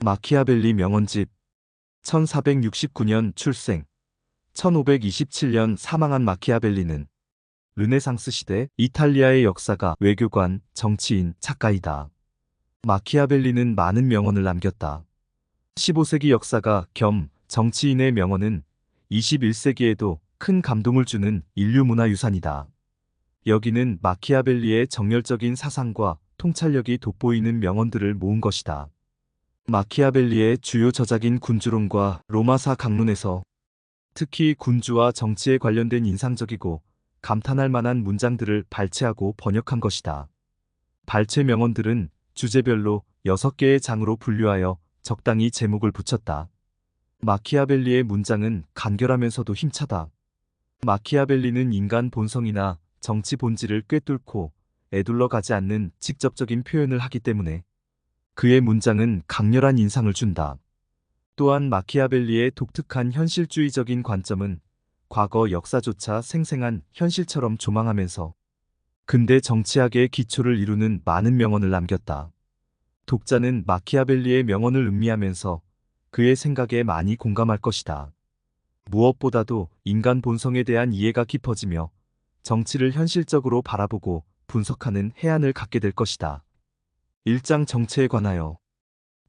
마키아벨리 명언집. 1469년 출생, 1527년 사망한 마키아벨리는 르네상스 시대 이탈리아의 역사가, 외교관, 정치인, 작가이다. 마키아벨리는 많은 명언을 남겼다. 15세기 역사가 겸 정치인의 명언은 21세기에도 큰 감동을 주는 인류 문화유산이다. 여기는 마키아벨리의 정열적인 사상과 통찰력이 돋보이는 명언들을 모은 것이다. 마키아벨리의 주요 저작인 군주론과 로마사 강론에서 특히 군주와 정치에 관련된 인상적이고 감탄할 만한 문장들을 발췌하고 번역한 것이다. 발췌 명언들은 주제별로 6개의 장으로 분류하여 적당히 제목을 붙였다. 마키아벨리의 문장은 간결하면서도 힘차다. 마키아벨리는 인간 본성이나 정치 본질을 꿰뚫고 에둘러 가지 않는 직접적인 표현을 하기 때문에 그의 문장은 강렬한 인상을 준다. 또한 마키아벨리의 독특한 현실주의적인 관점은 과거 역사조차 생생한 현실처럼 조망하면서 근대 정치학의 기초를 이루는 많은 명언을 남겼다. 독자는 마키아벨리의 명언을 음미하면서 그의 생각에 많이 공감할 것이다. 무엇보다도 인간 본성에 대한 이해가 깊어지며 정치를 현실적으로 바라보고 분석하는 해안을 갖게 될 것이다. 1장 정체에 관하여.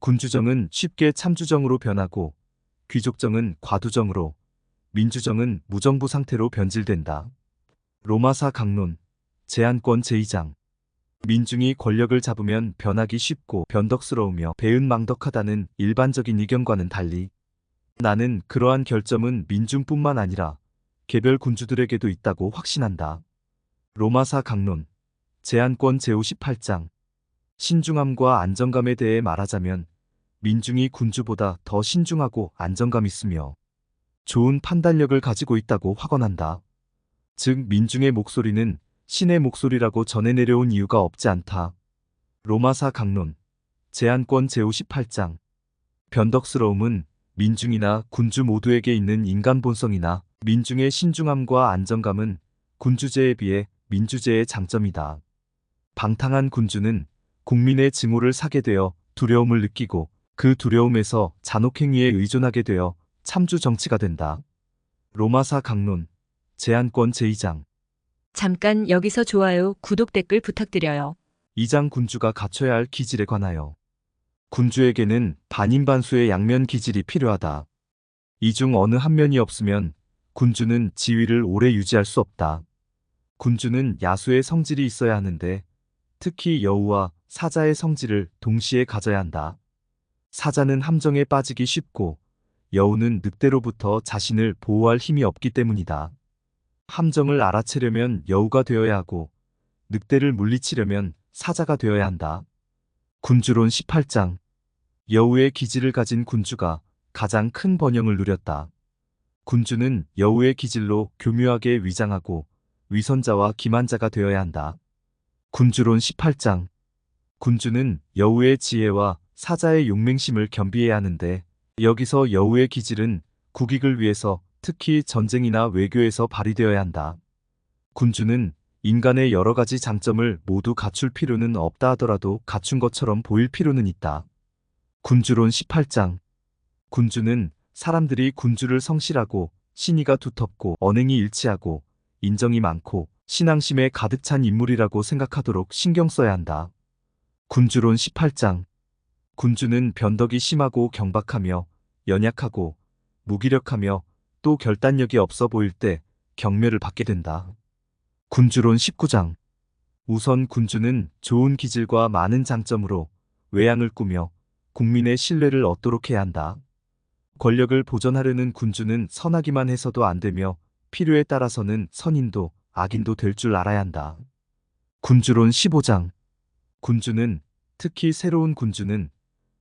군주정은 쉽게 참주정으로 변하고 귀족정은 과두정으로, 민주정은 무정부 상태로 변질된다. 로마사 강론. 제한권 제2장. 민중이 권력을 잡으면 변하기 쉽고 변덕스러우며 배은망덕하다는 일반적인 의견과는 달리 나는 그러한 결점은 민중뿐만 아니라 개별 군주들에게도 있다고 확신한다. 로마사 강론. 제한권 제58장. 신중함과 안정감에 대해 말하자면 민중이 군주보다 더 신중하고 안정감 있으며 좋은 판단력을 가지고 있다고 확언한다. 즉 민중의 목소리는 신의 목소리라고 전해 내려온 이유가 없지 않다. 로마사 강론. 제한권 제58장. 변덕스러움은 민중이나 군주 모두에게 있는 인간 본성이나 민중의 신중함과 안정감은 군주제에 비해 민주제의 장점이다. 방탕한 군주는 국민의 증오를 사게 되어 두려움을 느끼고 그 두려움에서 잔혹행위에 의존하게 되어 참주 정치가 된다. 로마사 강론. 제한권 제2장. 잠깐 여기서 좋아요, 구독, 댓글 부탁드려요. 2장 군주가 갖춰야 할 기질에 관하여. 군주에게는 반인반수의 양면 기질이 필요하다. 이 중 어느 한 면이 없으면 군주는 지위를 오래 유지할 수 없다. 군주는 야수의 성질이 있어야 하는데 특히 여우와 사자의 성질을 동시에 가져야 한다. 사자는 함정에 빠지기 쉽고 여우는 늑대로부터 자신을 보호할 힘이 없기 때문이다. 함정을 알아채려면 여우가 되어야 하고 늑대를 물리치려면 사자가 되어야 한다. 군주론 18장. 여우의 기질을 가진 군주가 가장 큰 번영을 누렸다. 군주는 여우의 기질로 교묘하게 위장하고 위선자와 기만자가 되어야 한다. 군주론 18장. 군주는 여우의 지혜와 사자의 용맹심을 겸비해야 하는데 여기서 여우의 기질은 국익을 위해서 특히 전쟁이나 외교에서 발휘되어야 한다. 군주는 인간의 여러 가지 장점을 모두 갖출 필요는 없다 하더라도 갖춘 것처럼 보일 필요는 있다. 군주론 18장. 군주는 사람들이 군주를 성실하고 신의가 두텁고 언행이 일치하고 인정이 많고 신앙심에 가득 찬 인물이라고 생각하도록 신경 써야 한다. 군주론 18장. 군주는 변덕이 심하고 경박하며 연약하고 무기력하며 또 결단력이 없어 보일 때 경멸을 받게 된다. 군주론 19장. 우선 군주는 좋은 기질과 많은 장점으로 외양을 꾸며 국민의 신뢰를 얻도록 해야 한다. 권력을 보존하려는 군주는 선하기만 해서도 안 되며 필요에 따라서는 선인도 악인도 될 줄 알아야 한다. 군주론 15장. 군주는, 특히 새로운 군주는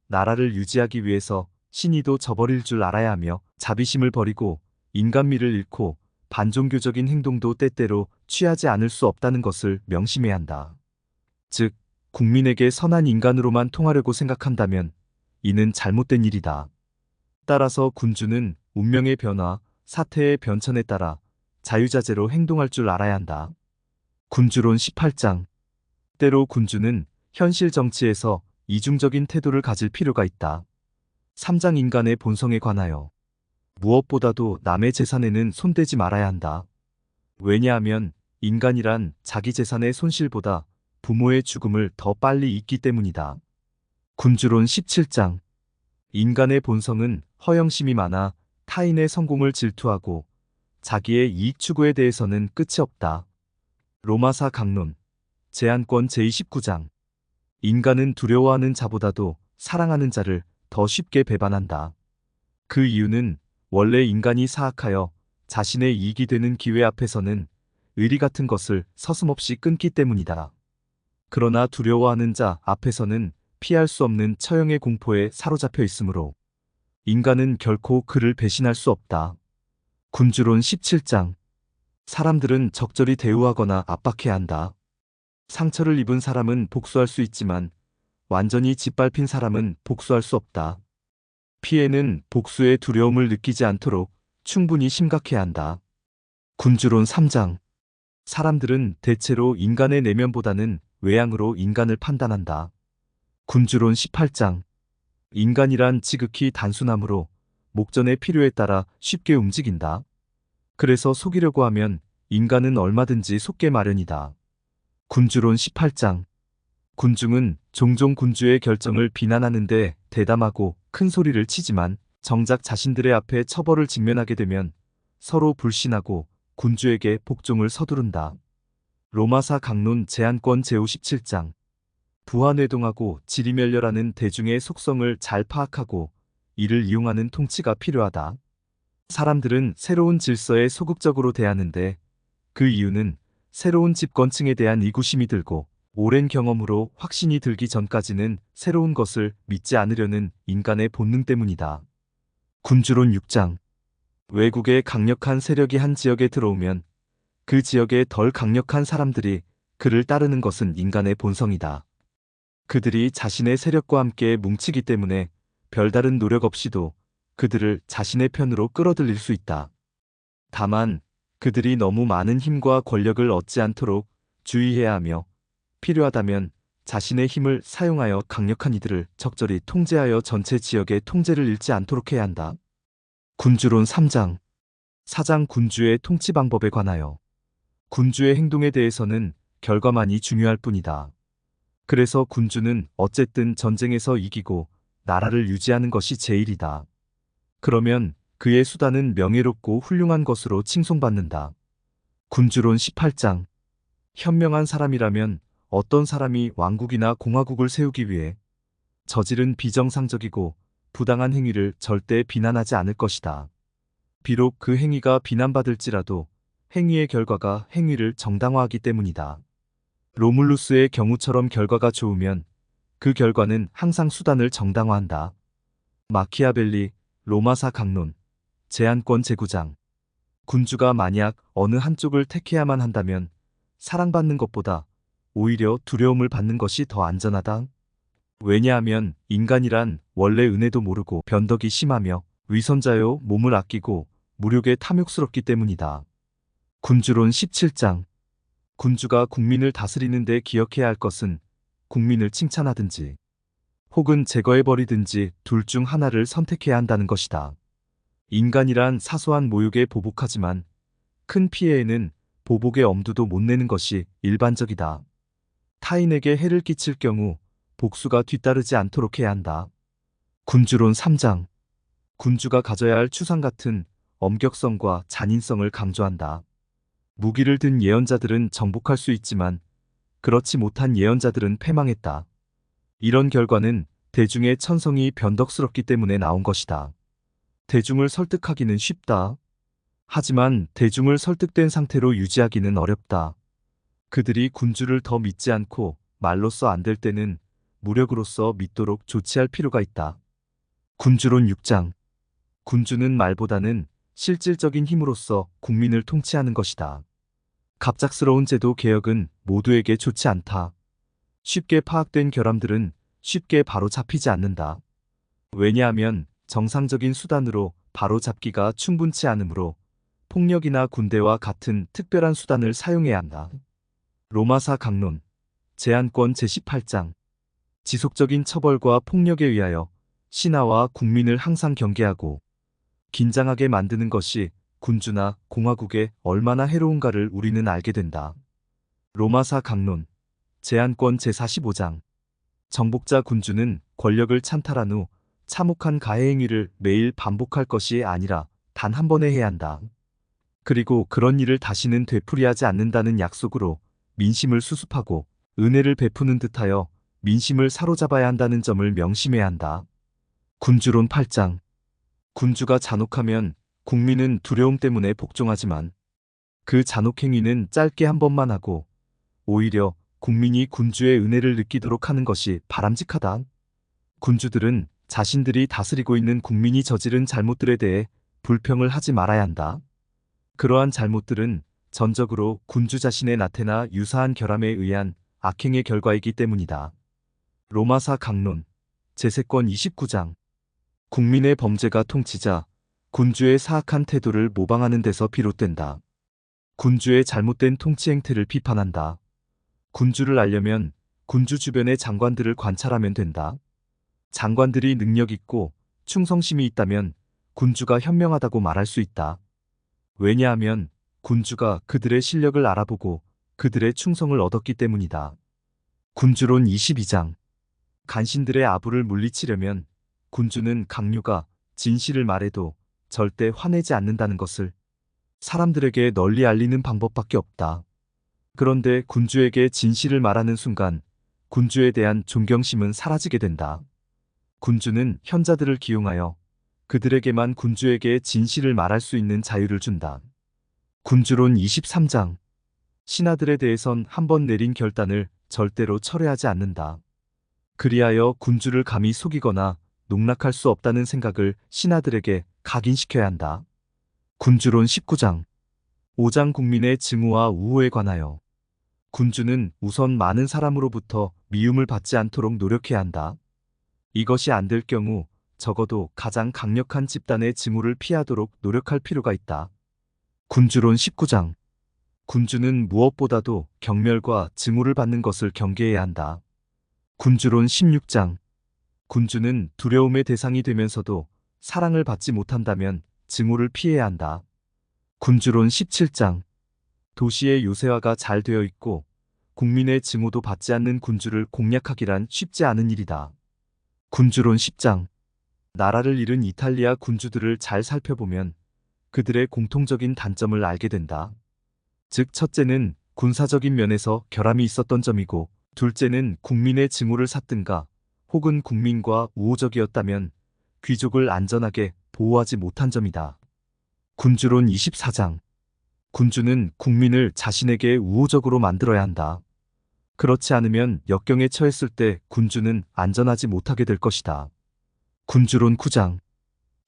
나라를 유지하기 위해서 신의도 저버릴 줄 알아야 하며 자비심을 버리고 인간미를 잃고 반종교적인 행동도 때때로 취하지 않을 수 없다는 것을 명심해야 한다. 즉, 국민에게 선한 인간으로만 통하려고 생각한다면 이는 잘못된 일이다. 따라서 군주는 운명의 변화, 사태의 변천에 따라 자유자재로 행동할 줄 알아야 한다. 군주론 18장. 때로 군주는 현실 정치에서 이중적인 태도를 가질 필요가 있다. 3장 인간의 본성에 관하여. 무엇보다도 남의 재산에는 손대지 말아야 한다. 왜냐하면 인간이란 자기 재산의 손실보다 부모의 죽음을 더 빨리 잊기 때문이다. 군주론 17장. 인간의 본성은 허영심이 많아 타인의 성공을 질투하고 자기의 이익 추구에 대해서는 끝이 없다. 로마사 강론. 제한권 제29장. 인간은 두려워하는 자보다도 사랑하는 자를 더 쉽게 배반한다. 그 이유는 원래 인간이 사악하여 자신의 이익이 되는 기회 앞에서는 의리 같은 것을 서슴없이 끊기 때문이다. 그러나 두려워하는 자 앞에서는 피할 수 없는 처형의 공포에 사로잡혀 있으므로 인간은 결코 그를 배신할 수 없다. 군주론 17장. 사람들은 적절히 대우하거나 압박해야 한다. 상처를 입은 사람은 복수할 수 있지만 완전히 짓밟힌 사람은 복수할 수 없다. 피해는 복수의 두려움을 느끼지 않도록 충분히 심각해야 한다. 군주론 3장. 사람들은 대체로 인간의 내면보다는 외양으로 인간을 판단한다. 군주론 18장. 인간이란 지극히 단순하므로 목전의 필요에 따라 쉽게 움직인다. 그래서 속이려고 하면 인간은 얼마든지 속게 마련이다. 군주론 18장. 군중은 종종 군주의 결정을 비난하는데 대담하고 큰 소리를 치지만 정작 자신들의 앞에 처벌을 직면하게 되면 서로 불신하고 군주에게 복종을 서두른다. 로마사 강론 제한권 제57장. 부하뇌동하고 지리멸렬하는 대중의 속성을 잘 파악하고 이를 이용하는 통치가 필요하다. 사람들은 새로운 질서에 소극적으로 대하는데 그 이유는 새로운 집권층에 대한 이구심이 들고 오랜 경험으로 확신이 들기 전까지는 새로운 것을 믿지 않으려는 인간의 본능 때문이다. 군주론 6장. 외국의 강력한 세력이 한 지역에 들어오면 그 지역의 덜 강력한 사람들이 그를 따르는 것은 인간의 본성이다. 그들이 자신의 세력과 함께 뭉치기 때문에 별다른 노력 없이도 그들을 자신의 편으로 끌어들일 수 있다. 다만 그들이 너무 많은 힘과 권력을 얻지 않도록 주의해야 하며 필요하다면 자신의 힘을 사용하여 강력한 이들을 적절히 통제하여 전체 지역의 통제를 잃지 않도록 해야 한다. 군주론 3장. 4장 군주의 통치 방법에 관하여. 군주의 행동에 대해서는 결과만이 중요할 뿐이다. 그래서 군주는 어쨌든 전쟁에서 이기고 나라를 유지하는 것이 제일이다. 그러면 그의 수단은 명예롭고 훌륭한 것으로 칭송받는다. 군주론 18장. 현명한 사람이라면 어떤 사람이 왕국이나 공화국을 세우기 위해 저지른 비정상적이고 부당한 행위를 절대 비난하지 않을 것이다. 비록 그 행위가 비난받을지라도 행위의 결과가 행위를 정당화하기 때문이다. 로물루스의 경우처럼 결과가 좋으면 그 결과는 항상 수단을 정당화한다. 마키아벨리, 로마사 강론, 제한권 제9장. 군주가 만약 어느 한쪽을 택해야만 한다면 사랑받는 것보다 오히려 두려움을 받는 것이 더 안전하다. 왜냐하면 인간이란 원래 은혜도 모르고 변덕이 심하며 위선자요 몸을 아끼고 무력에 탐욕스럽기 때문이다. 군주론 17장. 군주가 국민을 다스리는 데 기억해야 할 것은 국민을 칭찬하든지 혹은 제거해버리든지 둘 중 하나를 선택해야 한다는 것이다. 인간이란 사소한 모욕에 보복하지만 큰 피해에는 보복의 엄두도 못 내는 것이 일반적이다. 타인에게 해를 끼칠 경우 복수가 뒤따르지 않도록 해야 한다. 군주론 3장. 군주가 가져야 할 추상 같은 엄격성과 잔인성을 강조한다. 무기를 든 예언자들은 정복할 수 있지만 그렇지 못한 예언자들은 패망했다. 이런 결과는 대중의 천성이 변덕스럽기 때문에 나온 것이다. 대중을 설득하기는 쉽다. 하지만 대중을 설득된 상태로 유지하기는 어렵다. 그들이 군주를 더 믿지 않고 말로써 안 될 때는 무력으로서 믿도록 조치할 필요가 있다. 군주론 6장. 군주는 말보다는 실질적인 힘으로써 국민을 통치하는 것이다. 갑작스러운 제도 개혁은 모두에게 좋지 않다. 쉽게 파악된 결함들은 쉽게 바로 잡히지 않는다. 왜냐하면 정상적인 수단으로 바로 잡기가 충분치 않으므로 폭력이나 군대와 같은 특별한 수단을 사용해야 한다. 로마사 강론, 제한권 제18장. 지속적인 처벌과 폭력에 의하여 신하와 국민을 항상 경계하고 긴장하게 만드는 것이 군주나 공화국에 얼마나 해로운가를 우리는 알게 된다. 로마사 강론 제한권 제45장 정복자 군주는 권력을 찬탈한 후 참혹한 가해 행위를 매일 반복할 것이 아니라 단 한 번에 해야 한다. 그리고 그런 일을 다시는 되풀이하지 않는다는 약속으로 민심을 수습하고 은혜를 베푸는 듯하여 민심을 사로잡아야 한다는 점을 명심해야 한다. 군주론 8장 군주가 잔혹하면 국민은 두려움 때문에 복종하지만 그 잔혹 행위는 짧게 한 번만 하고 오히려 국민이 군주의 은혜를 느끼도록 하는 것이 바람직하다. 군주들은 자신들이 다스리고 있는 국민이 저지른 잘못들에 대해 불평을 하지 말아야 한다. 그러한 잘못들은 전적으로 군주 자신의 나태나 유사한 결함에 의한 악행의 결과이기 때문이다. 로마사 강론 제세권 29장 국민의 범죄가 통치자 군주의 사악한 태도를 모방하는 데서 비롯된다. 군주의 잘못된 통치 행태를 비판한다. 군주를 알려면 군주 주변의 장관들을 관찰하면 된다. 장관들이 능력 있고 충성심이 있다면 군주가 현명하다고 말할 수 있다. 왜냐하면 군주가 그들의 실력을 알아보고 그들의 충성을 얻었기 때문이다. 군주론 22장 간신들의 아부를 물리치려면 군주는 강요가 진실을 말해도 절대 화내지 않는다는 것을 사람들에게 널리 알리는 방법밖에 없다. 그런데 군주에게 진실을 말하는 순간 군주에 대한 존경심은 사라지게 된다. 군주는 현자들을 기용하여 그들에게만 군주에게 진실을 말할 수 있는 자유를 준다. 군주론 23장 신하들에 대해선 한 번 내린 결단을 절대로 철회하지 않는다. 그리하여 군주를 감히 속이거나 농락할 수 없다는 생각을 신하들에게 각인시켜야 한다. 군주론 19장 5장 국민의 증오와 우호에 관하여 군주는 우선 많은 사람으로부터 미움을 받지 않도록 노력해야 한다. 이것이 안 될 경우 적어도 가장 강력한 집단의 증오를 피하도록 노력할 필요가 있다. 군주론 19장 군주는 무엇보다도 경멸과 증오를 받는 것을 경계해야 한다. 군주론 16장 군주는 두려움의 대상이 되면서도 사랑을 받지 못한다면 증오를 피해야 한다. 군주론 17장 도시의 요새화가 잘 되어 있고 국민의 증오도 받지 않는 군주를 공략하기란 쉽지 않은 일이다. 군주론 10장 나라를 잃은 이탈리아 군주들을 잘 살펴보면 그들의 공통적인 단점을 알게 된다. 즉 첫째는 군사적인 면에서 결함이 있었던 점이고 둘째는 국민의 증오를 샀든가 혹은 국민과 우호적이었다면 귀족을 안전하게 보호하지 못한 점이다. 군주론 24장 군주는 국민을 자신에게 우호적으로 만들어야 한다. 그렇지 않으면 역경에 처했을 때 군주는 안전하지 못하게 될 것이다. 군주론 9장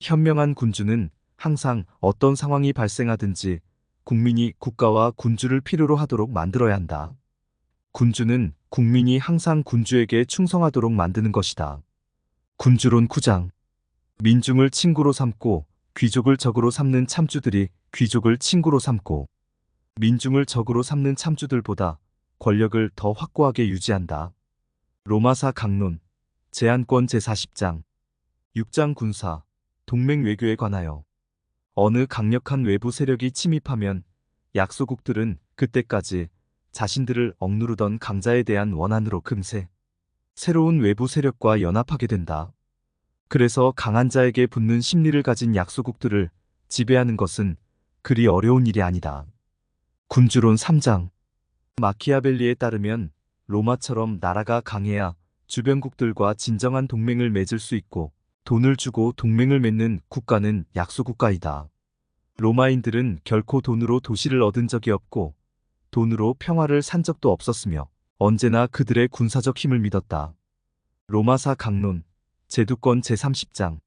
현명한 군주는 항상 어떤 상황이 발생하든지 국민이 국가와 군주를 필요로 하도록 만들어야 한다. 군주는 국민이 항상 군주에게 충성하도록 만드는 것이다. 군주론 9장 민중을 친구로 삼고 귀족을 적으로 삼는 참주들이 귀족을 친구로 삼고 민중을 적으로 삼는 참주들보다 권력을 더 확고하게 유지한다. 로마사 강론 제한권 제40장 6장 군사 동맹 외교에 관하여 어느 강력한 외부 세력이 침입하면 약소국들은 그때까지 자신들을 억누르던 강자에 대한 원한으로 금세 새로운 외부 세력과 연합하게 된다. 그래서 강한 자에게 붙는 심리를 가진 약소국들을 지배하는 것은 그리 어려운 일이 아니다. 군주론 3장 마키아벨리에 따르면 로마처럼 나라가 강해야 주변국들과 진정한 동맹을 맺을 수 있고 돈을 주고 동맹을 맺는 국가는 약소국가이다. 로마인들은 결코 돈으로 도시를 얻은 적이 없고 돈으로 평화를 산 적도 없었으며 언제나 그들의 군사적 힘을 믿었다. 로마사 강론 제두권 제30장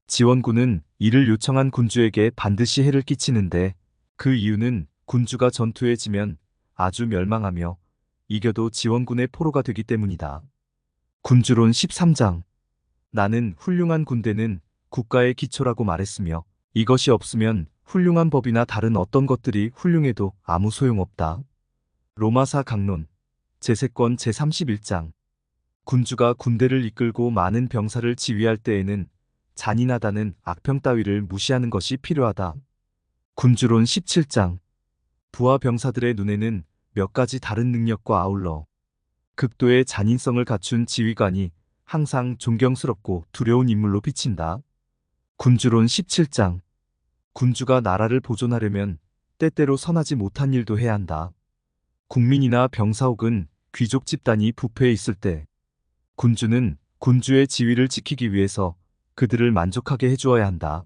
지원군은 이를 요청한 군주에게 반드시 해를 끼치는데 그 이유는 군주가 전투에 지면 아주 멸망하며 이겨도 지원군의 포로가 되기 때문이다. 군주론 13장 나는 훌륭한 군대는 국가의 기초라고 말했으며 이것이 없으면 훌륭한 법이나 다른 어떤 것들이 훌륭해도 아무 소용없다. 로마사 강론 제세권 제31장 군주가 군대를 이끌고 많은 병사를 지휘할 때에는 잔인하다는 악평 따위를 무시하는 것이 필요하다. 군주론 17장. 부하 병사들의 눈에는 몇 가지 다른 능력과 아울러 극도의 잔인성을 갖춘 지휘관이 항상 존경스럽고 두려운 인물로 비친다. 군주론 17장. 군주가 나라를 보존하려면 때때로 선하지 못한 일도 해야 한다. 국민이나 병사 혹은 귀족 집단이 부패해 있을 때 군주는 군주의 지위를 지키기 위해서 그들을 만족하게 해주어야 한다.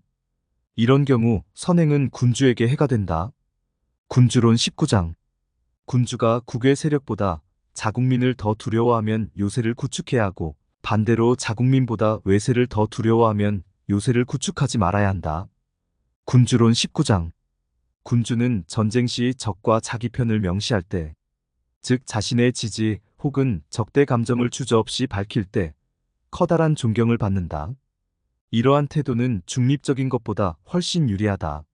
이런 경우 선행은 군주에게 해가 된다. 군주론 19장. 군주가 국외 세력보다 자국민을 더 두려워하면 요새를 구축해야 하고 반대로 자국민보다 외세를 더 두려워하면 요새를 구축하지 말아야 한다. 군주론 19장. 군주는 전쟁 시 적과 자기 편을 명시할 때, 즉 자신의 지지 혹은 적대 감정을 주저없이 밝힐 때 커다란 존경을 받는다. 이러한 태도는 중립적인 것보다 훨씬 유리하다.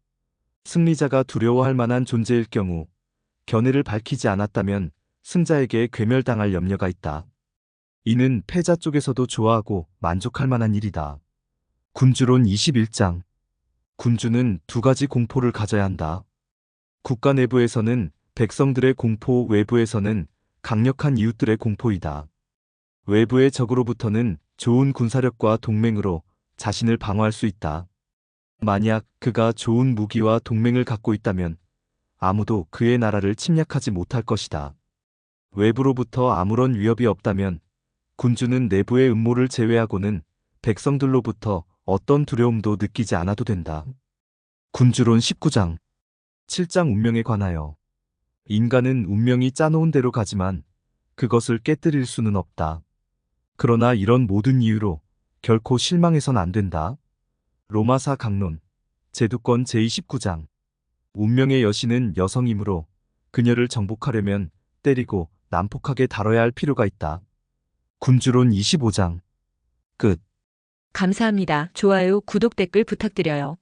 승리자가 두려워할 만한 존재일 경우 견해를 밝히지 않았다면 승자에게 괴멸당할 염려가 있다. 이는 패자 쪽에서도 좋아하고 만족할 만한 일이다. 군주론 21장. 군주는 두 가지 공포를 가져야 한다. 국가 내부에서는 백성들의 공포, 외부에서는 강력한 이웃들의 공포이다. 외부의 적으로부터는 좋은 군사력과 동맹으로 자신을 방어할 수 있다. 만약 그가 좋은 무기와 동맹을 갖고 있다면 아무도 그의 나라를 침략하지 못할 것이다. 외부로부터 아무런 위협이 없다면 군주는 내부의 음모를 제외하고는 백성들로부터 어떤 두려움도 느끼지 않아도 된다. 군주론 19장. 7장 운명에 관하여. 인간은 운명이 짜놓은 대로 가지만 그것을 깨뜨릴 수는 없다. 그러나 이런 모든 이유로 결코 실망해선 안 된다. 로마사 강론. 제두권 제29장. 운명의 여신은 여성이므로 그녀를 정복하려면 때리고 난폭하게 다뤄야 할 필요가 있다. 군주론 25장. 끝. 감사합니다. 좋아요, 구독, 댓글 부탁드려요.